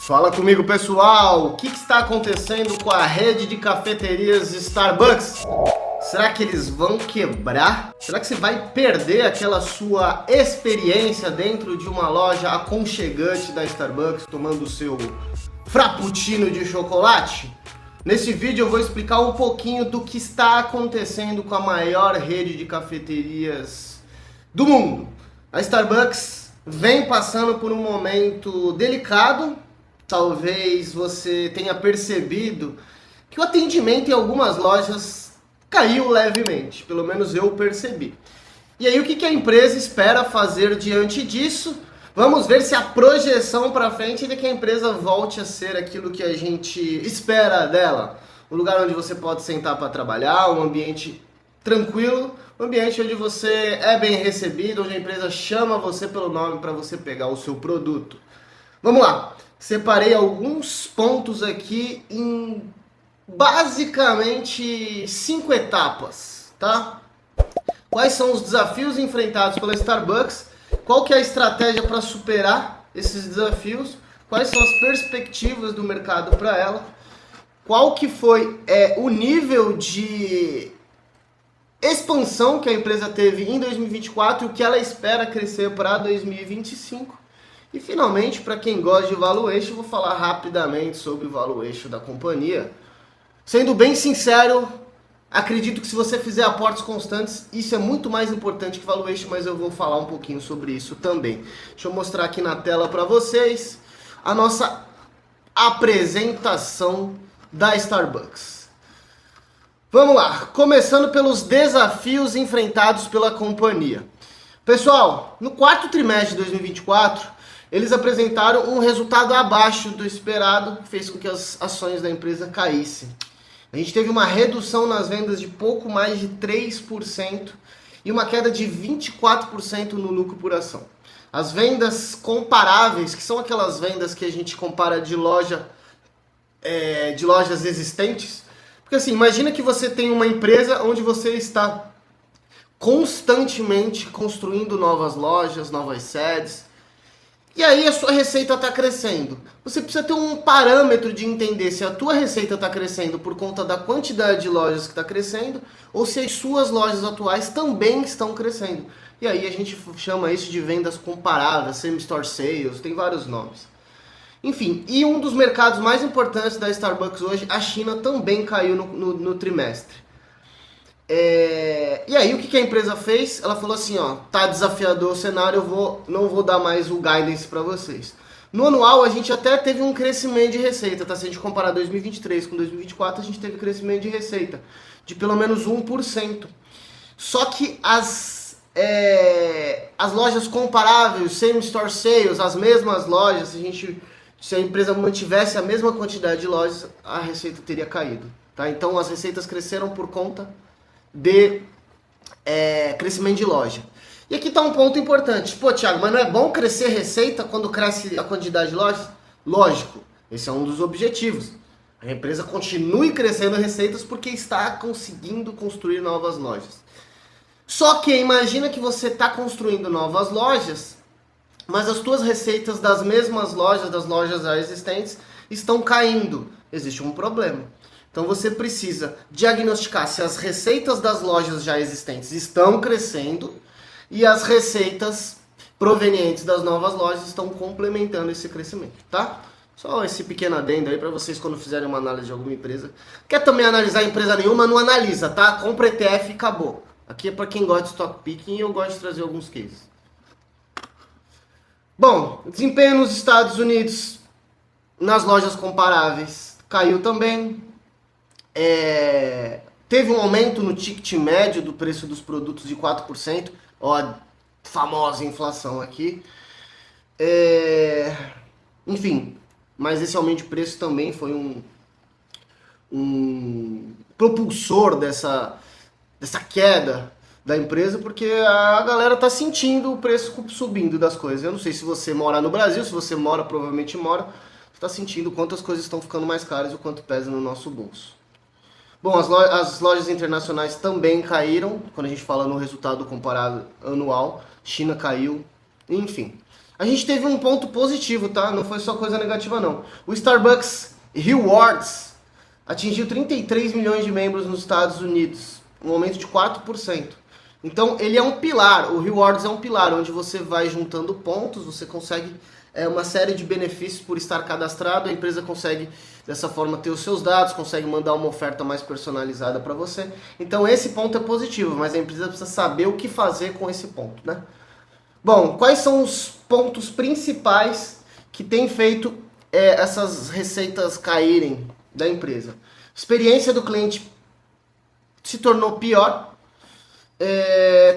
Fala comigo, pessoal! O que está acontecendo com a rede de cafeterias Starbucks? Será que eles vão quebrar? Será que você vai perder aquela sua experiência dentro de uma loja aconchegante da Starbucks, tomando o seu frappuccino de chocolate? Nesse vídeo eu vou explicar um pouquinho do que está acontecendo com a maior rede de cafeterias do mundo. A Starbucks vem passando por um momento delicado. Talvez você tenha percebido que o atendimento em algumas lojas caiu levemente, pelo menos eu percebi. E aí o que a empresa espera fazer diante disso? Vamos ver se a projeção para frente é de que a empresa volte a ser aquilo que a gente espera dela. Um lugar onde você pode sentar para trabalhar, um ambiente tranquilo, um ambiente onde você é bem recebido, onde a empresa chama você pelo nome para você pegar o seu produto. Vamos lá, separei alguns pontos aqui em basicamente 5 etapas, tá? Quais são os desafios enfrentados pela Starbucks? Qual que é a estratégia para superar esses desafios? Quais são as perspectivas do mercado para ela? Qual que foi o nível de expansão que a empresa teve em 2024 e o que ela espera crescer para 2025? E finalmente, para quem gosta de valuation, eu vou falar rapidamente sobre o valuation da companhia. Sendo bem sincero, acredito que se você fizer aportes constantes, isso é muito mais importante que valuation, mas eu vou falar um pouquinho sobre isso também. Deixa eu mostrar aqui na tela para vocês a nossa apresentação da Starbucks. Vamos lá, começando pelos desafios enfrentados pela companhia. Pessoal, no quarto trimestre de 2024, eles apresentaram um resultado abaixo do esperado, que fez com que as ações da empresa caíssem. A gente teve uma redução nas vendas de pouco mais de 3% e uma queda de 24% no lucro por ação. As vendas comparáveis, que são aquelas vendas que a gente compara de lojas existentes, porque assim, imagina que você tem uma empresa onde você está constantemente construindo novas lojas, novas sedes, e aí a sua receita está crescendo. Você precisa ter um parâmetro de entender se a tua receita está crescendo por conta da quantidade de lojas que está crescendo ou se as suas lojas atuais também estão crescendo. E aí a gente chama isso de vendas comparáveis, same-store sales, tem vários nomes. Enfim, e um dos mercados mais importantes da Starbucks hoje, a China, também caiu no trimestre. E aí o que a empresa fez? Ela falou assim, ó, tá desafiador o cenário, não vou dar mais o guidance para vocês. No anual a gente até teve um crescimento de receita, tá? Se a gente comparar 2023 com 2024, a gente teve crescimento de receita de pelo menos 1%. Só que as lojas comparáveis, same store sales, as mesmas lojas, se a empresa mantivesse a mesma quantidade de lojas, a receita teria caído, tá? Então as receitas cresceram por conta de crescimento de loja. E aqui está um ponto importante. Pô, Thiago, mas não é bom crescer receita quando cresce a quantidade de lojas? Lógico, esse é um dos objetivos. A empresa continue crescendo receitas porque está conseguindo construir novas lojas. Só que imagina que você está construindo novas lojas, mas as tuas receitas das mesmas lojas, das lojas já existentes, estão caindo. Existe um problema. Então você precisa diagnosticar se as receitas das lojas já existentes estão crescendo e as receitas provenientes das novas lojas estão complementando esse crescimento, tá? Só esse pequeno adendo aí para vocês quando fizerem uma análise de alguma empresa. Quer também analisar empresa nenhuma? Não analisa, tá? Compra ETF e acabou. Aqui é para quem gosta de stock picking e eu gosto de trazer alguns cases. Bom, desempenho nos Estados Unidos nas lojas comparáveis caiu também. Teve um aumento no ticket médio do preço dos produtos de 4%, ó, a famosa inflação aqui. Enfim, mas esse aumento de preço também foi um propulsor dessa queda da empresa, porque a galera tá sentindo o preço subindo das coisas. Eu não sei se você mora no Brasil, se você mora, provavelmente mora, você tá sentindo quanto as coisas estão ficando mais caras e o quanto pesa no nosso bolso. Bom, as lojas internacionais também caíram, quando a gente fala no resultado comparado anual, China caiu, enfim. A gente teve um ponto positivo, tá? Não foi só coisa negativa, não. O Starbucks Rewards atingiu 33 milhões de membros nos Estados Unidos, um aumento de 4%. Então, ele é um pilar, o Rewards é um pilar, onde você vai juntando pontos, você consegue uma série de benefícios por estar cadastrado, a empresa consegue, dessa forma, ter os seus dados, consegue mandar uma oferta mais personalizada para você. Então, esse ponto é positivo, mas a empresa precisa saber o que fazer com esse ponto, né? Bom, quais são os pontos principais que têm feito essas receitas caírem da empresa? Experiência do cliente se tornou pior,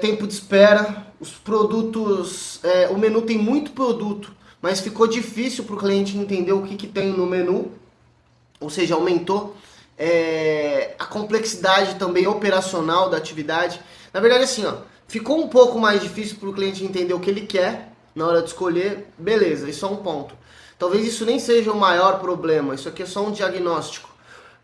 tempo de espera, os produtos, o menu tem muito produto, mas ficou difícil para o cliente entender o que tem no menu, ou seja, aumentou a complexidade também operacional da atividade. Na verdade, assim, ó, ficou um pouco mais difícil para o cliente entender o que ele quer na hora de escolher, beleza, isso é um ponto. Talvez isso nem seja o maior problema, isso aqui é só um diagnóstico.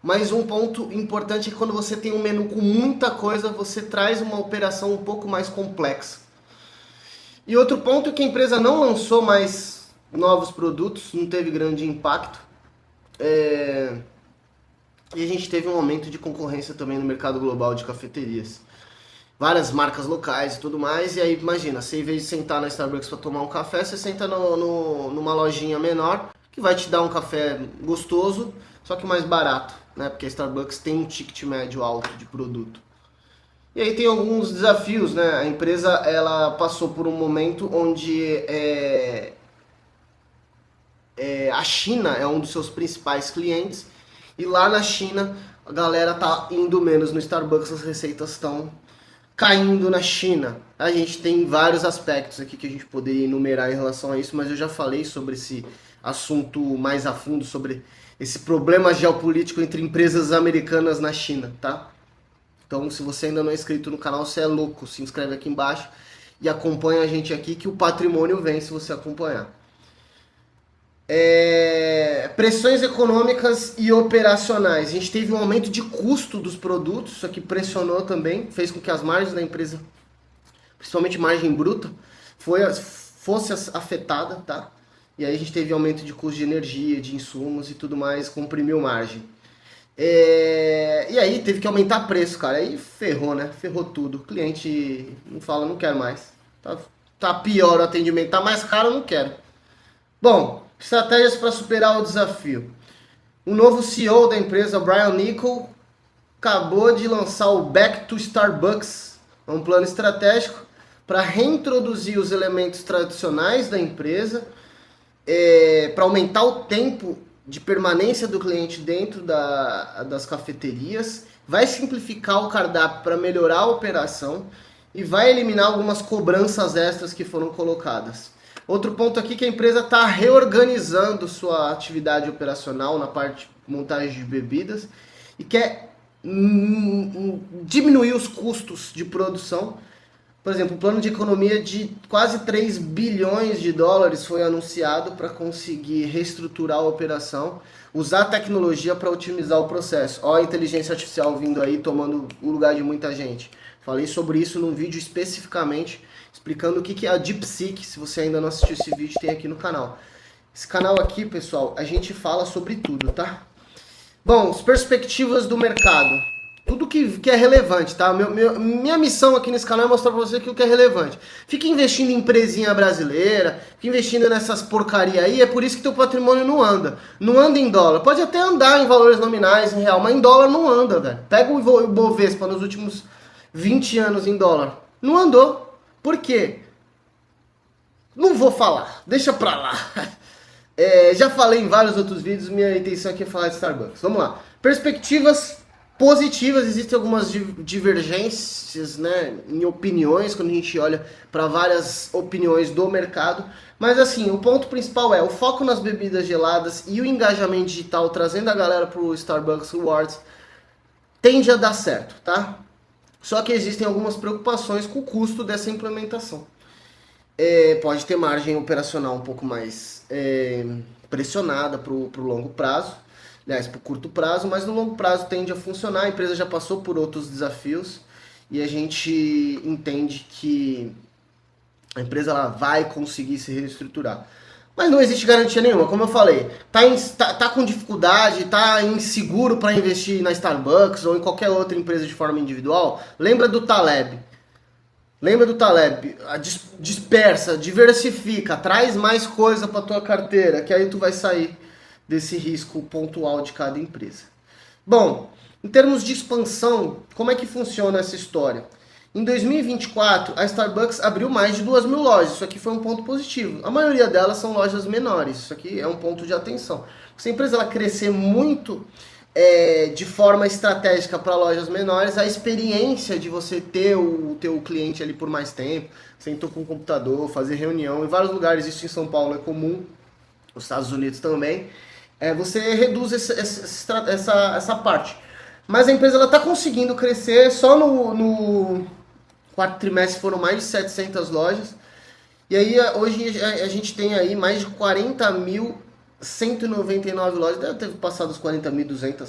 Mas um ponto importante é que quando você tem um menu com muita coisa, você traz uma operação um pouco mais complexa. E outro ponto é que a empresa não lançou mais novos produtos, não teve grande impacto. E a gente teve um aumento de concorrência também no mercado global de cafeterias. Várias marcas locais e tudo mais, e aí imagina, você em vez de sentar na Starbucks para tomar um café, você senta numa lojinha menor, que vai te dar um café gostoso, só que mais barato, né? Porque a Starbucks tem um ticket médio alto de produto. E aí tem alguns desafios, né? A empresa ela passou por um momento onde a China é um dos seus principais clientes, e lá na China a galera tá indo menos no Starbucks, as receitas estão caindo na China. A gente tem vários aspectos aqui que a gente poderia enumerar em relação a isso, mas eu já falei sobre esse assunto mais a fundo, sobre esse problema geopolítico entre empresas americanas na China, tá? Então, se você ainda não é inscrito no canal, você é louco, se inscreve aqui embaixo e acompanha a gente aqui que o patrimônio vem se você acompanhar. Pressões econômicas e operacionais. A gente teve um aumento de custo dos produtos, isso aqui pressionou também, fez com que as margens da empresa, principalmente margem bruta, fosse afetada, tá? E aí a gente teve aumento de custo de energia, de insumos e tudo mais, comprimiu margem. E aí teve que aumentar preço, cara. Aí ferrou, né? Ferrou tudo. O cliente não fala, não quero mais. Tá pior o atendimento, tá mais caro, não quero. Bom, estratégias para superar o desafio. O novo CEO da empresa, Brian Niccol, acabou de lançar o Back to Starbucks, um plano estratégico para reintroduzir os elementos tradicionais da empresa, para aumentar o tempo de permanência do cliente dentro das cafeterias, vai simplificar o cardápio para melhorar a operação e vai eliminar algumas cobranças extras que foram colocadas. Outro ponto aqui é que a empresa está reorganizando sua atividade operacional na parte de montagem de bebidas e quer diminuir os custos de produção. Por exemplo, o plano de economia de quase 3 bilhões de dólares foi anunciado para conseguir reestruturar a operação, usar a tecnologia para otimizar o processo. Olha a inteligência artificial vindo aí, tomando o lugar de muita gente. Falei sobre isso num vídeo especificamente, explicando o que é a DeepSeek. Se você ainda não assistiu esse vídeo, tem aqui no canal. Esse canal aqui, pessoal, a gente fala sobre tudo, tá? Bom, as perspectivas do mercado. Tudo que é relevante, tá? Minha missão aqui nesse canal é mostrar pra você aquilo que é relevante. Fica investindo em empresinha brasileira, fica investindo nessas porcaria aí, é por isso que teu patrimônio não anda. Não anda em dólar. Pode até andar em valores nominais, em real, mas em dólar não anda, velho. Pega o Ibovespa nos últimos 20 anos em dólar. Não andou. Por quê? Não vou falar. Deixa pra lá. Já falei em vários outros vídeos, minha intenção aqui é falar de Starbucks. Vamos lá. Perspectivas positivas, existem algumas divergências, né, em opiniões, quando a gente olha para várias opiniões do mercado, mas assim, o ponto principal é o foco nas bebidas geladas e o engajamento digital, trazendo a galera para o Starbucks Rewards, tende a dar certo, tá? Só que existem algumas preocupações com o custo dessa implementação. Pode ter margem operacional um pouco mais pressionada para o longo prazo, aliás, para o curto prazo, mas no longo prazo tende a funcionar. A empresa já passou por outros desafios e a gente entende que A empresa ela vai conseguir se reestruturar. Mas não existe garantia nenhuma, como eu falei. Tá com dificuldade, tá inseguro para investir na Starbucks ou em qualquer outra empresa de forma individual? Lembra do Taleb. Lembra do Taleb, dispersa, diversifica, traz mais coisa para tua carteira, que aí tu vai sair desse risco pontual de cada empresa. Bom, em termos de expansão, como é que funciona essa história? Em 2024, a Starbucks abriu mais de 2.000 lojas. Isso aqui foi um ponto positivo. A maioria delas são lojas menores. Isso aqui é um ponto de atenção. Se a empresa ela crescer muito de forma estratégica para lojas menores, a experiência de você ter o teu cliente ali por mais tempo, sentou com o computador, fazer reunião, em vários lugares, isso em São Paulo é comum, nos Estados Unidos também, você reduz essa parte. Mas a empresa está conseguindo crescer, só no quarto trimestre foram mais de 700 lojas, e aí hoje a gente tem aí mais de 40.199 lojas, deve ter passado os 40.200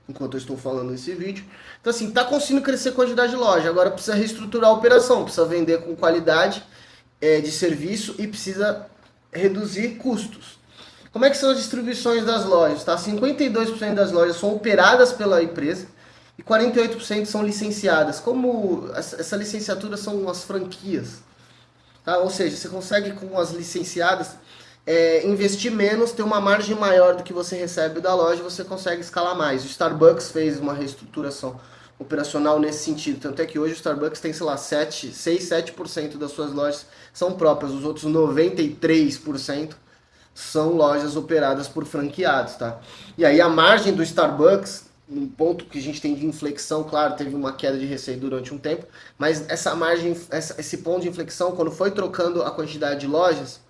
enquanto eu estou falando nesse vídeo. Então assim, está conseguindo crescer a quantidade de loja, agora precisa reestruturar a operação, precisa vender com qualidade de serviço e precisa reduzir custos. Como é que são as distribuições das lojas? Tá? 52% das lojas são operadas pela empresa e 48% são licenciadas. Como essa licenciatura são as franquias, tá? Ou seja, você consegue com as licenciadas investir menos, ter uma margem maior do que você recebe da loja, você consegue escalar mais. O Starbucks fez uma reestruturação operacional nesse sentido, tanto é que hoje o Starbucks tem, sei lá, 6, 7% das suas lojas são próprias, os outros 93% são lojas operadas por franqueados, tá? E aí a margem do Starbucks, um ponto que a gente tem de inflexão, claro, teve uma queda de receita durante um tempo, mas essa margem, esse ponto de inflexão, quando foi trocando a quantidade de lojas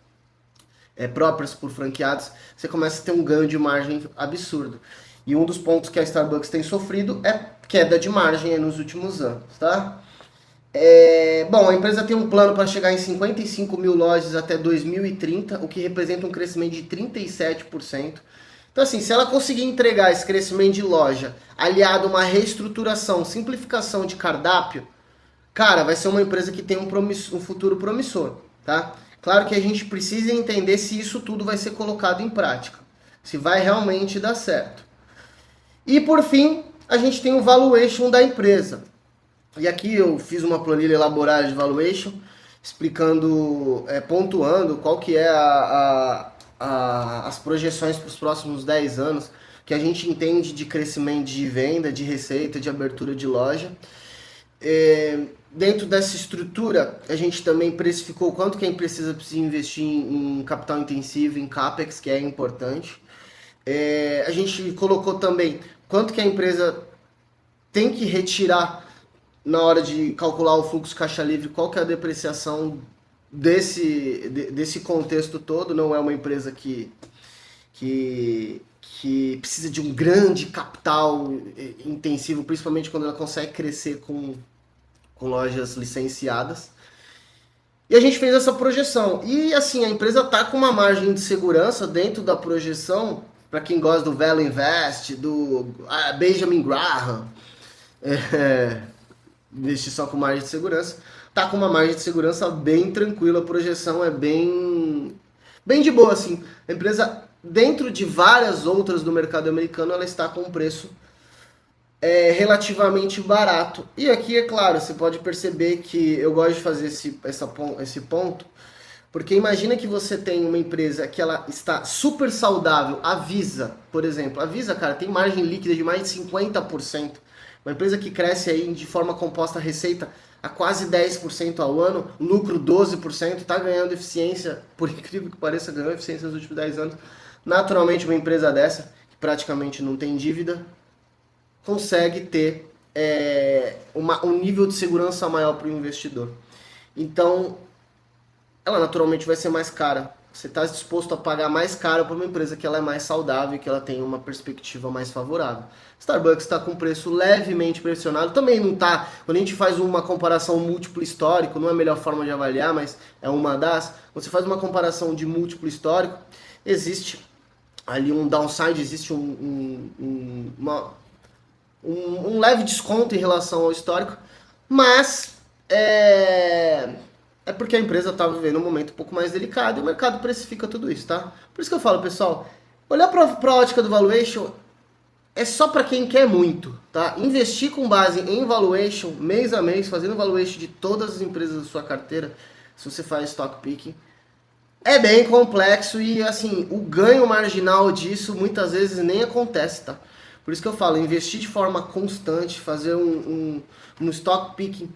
próprias por franqueados, você começa a ter um ganho de margem absurdo. E um dos pontos que a Starbucks tem sofrido é queda de margem nos últimos anos, tá? Bom, a empresa tem um plano para chegar em 55.000 lojas até 2030, o que representa um crescimento de 37%. Então assim, se ela conseguir entregar esse crescimento de loja, aliado a uma reestruturação, simplificação de cardápio, cara, vai ser uma empresa que tem um futuro promissor, tá? Claro que a gente precisa entender se isso tudo vai ser colocado em prática, se vai realmente dar certo. E por fim, a gente tem o valuation da empresa. E aqui eu fiz uma planilha elaborada de valuation, explicando, pontuando qual que é as projeções para os próximos 10 anos, que a gente entende de crescimento de venda, de receita, de abertura de loja. Dentro dessa estrutura, a gente também precificou quanto que a empresa precisa investir em capital intensivo, em CAPEX, que é importante. A gente colocou também quanto que a empresa tem que retirar na hora de calcular o fluxo caixa livre, qual que é a depreciação desse contexto todo. Não é uma empresa que precisa de um grande capital intensivo, principalmente quando ela consegue crescer com lojas licenciadas. E a gente fez essa projeção. E assim, a empresa está com uma margem de segurança dentro da projeção, para quem gosta do Value Invest, do Benjamin Graham, investir só com margem de segurança, tá com uma margem de segurança bem tranquila, a projeção é bem de boa, assim. A empresa, dentro de várias outras do mercado americano, ela está com um preço relativamente barato. E aqui, é claro, você pode perceber que eu gosto de fazer esse ponto, porque imagina que você tem uma empresa que ela está super saudável, a Visa, por exemplo. A Visa, cara, tem margem líquida de mais de 50%. Uma empresa que cresce aí de forma composta a receita a quase 10% ao ano, lucro 12%, está ganhando eficiência, por incrível que pareça, ganhou eficiência nos últimos 10 anos. Naturalmente, uma empresa dessa, que praticamente não tem dívida, consegue ter um nível de segurança maior para o investidor. Então, ela naturalmente vai ser mais cara. Você está disposto a pagar mais caro para uma empresa que ela é mais saudável e que ela tem uma perspectiva mais favorável. Starbucks está com preço levemente pressionado, também não está. Quando a gente faz uma comparação múltiplo histórico, não é a melhor forma de avaliar, mas é uma das. Quando você faz uma comparação de múltiplo histórico, existe ali um downside, existe um leve desconto em relação ao histórico, mas é é porque a empresa está vivendo um momento um pouco mais delicado e o mercado precifica tudo isso, tá? Por isso que eu falo, pessoal, olhar para a ótica do valuation é só para quem quer muito, tá? Investir com base em valuation, mês a mês, fazendo valuation de todas as empresas da sua carteira, se você faz stock picking, é bem complexo e, assim, o ganho marginal disso muitas vezes nem acontece, tá? Por isso que eu falo, investir de forma constante, fazer um stock picking,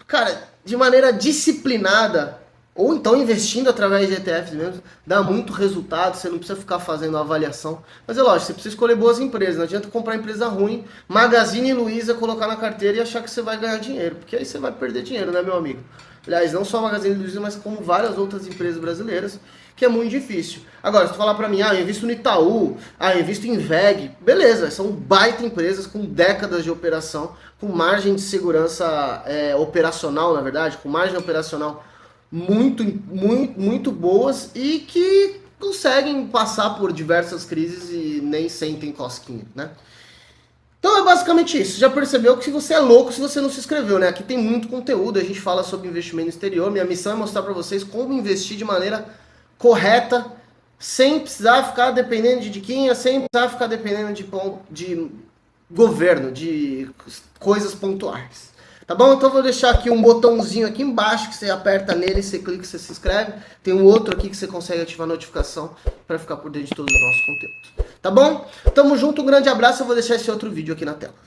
cara, de maneira disciplinada, ou então investindo através de ETFs mesmo, dá muito resultado, você não precisa ficar fazendo avaliação. Mas é lógico, você precisa escolher boas empresas, não adianta comprar empresa ruim, Magazine Luiza, colocar na carteira e achar que você vai ganhar dinheiro, porque aí você vai perder dinheiro, né, meu amigo? Aliás, não só a Magazine Luiza, mas como várias outras empresas brasileiras, que é muito difícil. Agora, se tu falar pra mim, eu invisto no Itaú, eu invisto em VEG, beleza, são baita empresas com décadas de operação, com margem de segurança operacional, na verdade, com margem operacional muito boas e que conseguem passar por diversas crises e nem sentem cosquinha, né? Então é basicamente isso. Já percebeu que se você é louco, se você não se inscreveu, né? Aqui tem muito conteúdo, a gente fala sobre investimento exterior. Minha missão é mostrar para vocês como investir de maneira correta, sem precisar ficar dependendo de diquinha, sem precisar ficar dependendo de governo, de coisas pontuais. Tá bom? Então eu vou deixar aqui um botãozinho aqui embaixo que você aperta nele, você clica, você se inscreve. Tem um outro aqui que você consegue ativar a notificação para ficar por dentro de todos os nossos conteúdos. Tá bom? Tamo junto, um grande abraço, eu vou deixar esse outro vídeo aqui na tela.